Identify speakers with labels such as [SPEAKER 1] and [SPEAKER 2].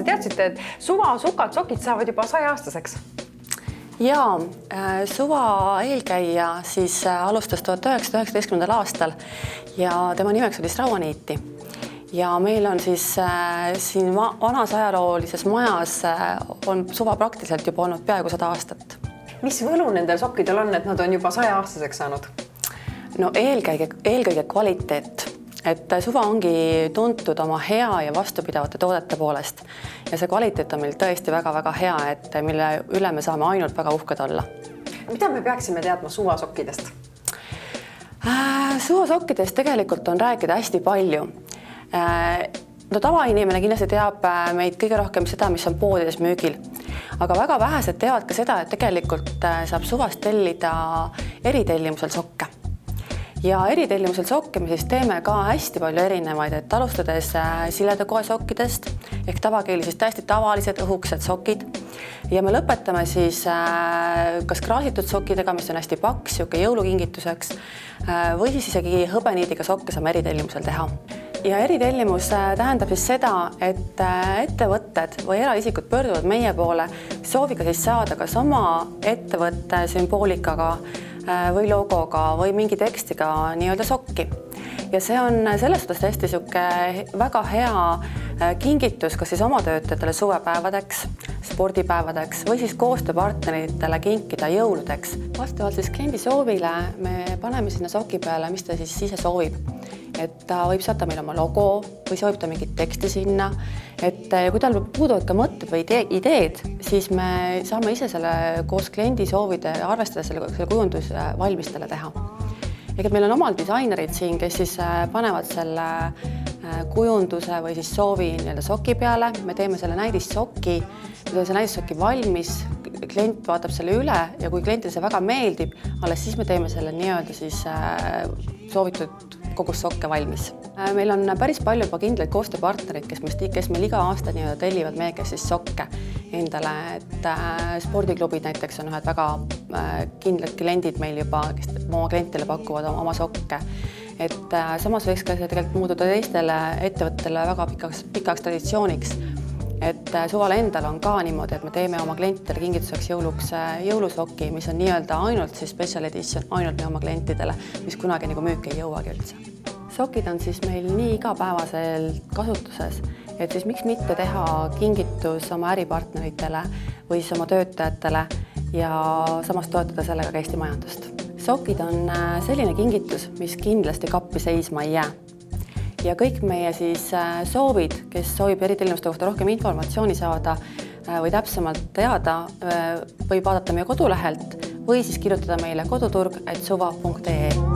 [SPEAKER 1] te teadsite, et suvasukad, sokid saavad juba 100-aastaseks?
[SPEAKER 2] Jaa, Suva eelkäija siis alustas 1919. aastal ja tema nimeks oli Strauaniiti. Ja meil on siis siin vanas ajaloolises majas on Suva praktiliselt juba olnud peaaegu 100 aastat.
[SPEAKER 1] Mis võlu nendel sokkidel on, et nad on juba 100-aastaseks saanud?
[SPEAKER 2] No eelkõige kvaliteet. Et Suva ongi tuntud oma hea ja vastupidavate toodete poolest ja see kvaliteet on meil tõesti väga-väga hea, et mille üle me saame ainult väga uhked olla.
[SPEAKER 1] Mida me peaksime teadma suvasokkidest?
[SPEAKER 2] Suvasokkidest tegelikult on rääkida hästi palju. No tavainimene kindlasti teab meid kõige rohkem seda, mis on poodides müügil, aga väga vähesed teavad ka seda, et tegelikult saab Suvast tellida eritellimusel sokke. Ja eritellimusel sokke me siis teeme ka hästi palju erinevaid, et alustades siledakoesokkidest ehk tavakeeli siis täiesti tavalised õhukesed sokid ja me lõpetame siis kas kraasitud sokkidega, mis on hästi paks, jõulukingituseks või siis isegi hõbeniidiga sokke saame eritellimusel teha. Ja eritellimus tähendab siis seda, et ettevõtted või eraisikud pöörduvad meie poole sooviga siis saada kas oma ettevõtte sümboolikaga või logoga või mingi tekstiga nii-öelda sokki. Ja see on selles suhtes hästi väga hea kingitus kas siis oma töötajatele suvepäevadeks, spordipäevadeks või siis koostööpartneritele kinkida jõuludeks. Vastavalt siis kliendi soovile me paneme sinna soki peale, mis ta siis ise soovib. Et ta võib saada meil oma logo või soovib ta mingit teksti sinna. Et kui tal puuduvad ka mõtted või ideed, siis me saame ise selle koos kliendi soovide arvestada selle kujunduse valmistele teha. Ehk et meil on omal disainerid siin, kes siis panevad selle kujunduse või siis soovi soki peale. Me teeme selle näidissokki, see näidissokki valmis, klient vaatab selle üle ja kui klientile see väga meeldib, alles siis me teeme selle nii-öelda siis soovitud kogus sokke valmis. Meil on päris palju juba kindlaid koostööpartnerid, kes meil iga aasta tellivad meie käest siis sokke endale, et spordiklubid näiteks on ühed väga kindlad kliendid meil juba, kes oma klientile pakuvad oma sokke. Et samas võiks ka see tegelikult muutuda teistele ettevõttele väga pikaks traditsiooniks. Et Suval endal on ka niimoodi, et me teeme oma klientidele kingituseks jõuluks jõulusoki, mis on nii-öelda ainult siis special edition, ainult meie oma klientidele, mis kunagi nagu müüki ei jõuagi üldse. Sokid on siis meil nii igapäevasel kasutuses, et siis miks mitte teha kingitus oma äripartneritele või siis oma töötajatele ja samas toetada sellega ka Eesti majandust. Sokid on selline kingitus, mis kindlasti kappi seisma ei jää. Ja kõik meie siis soovid, kes soovib eritellimuste kohta rohkem informatsiooni saada või täpsemalt teada, võib vaadata meie kodulehelt või siis kirjutada meile koduturg@suva.ee.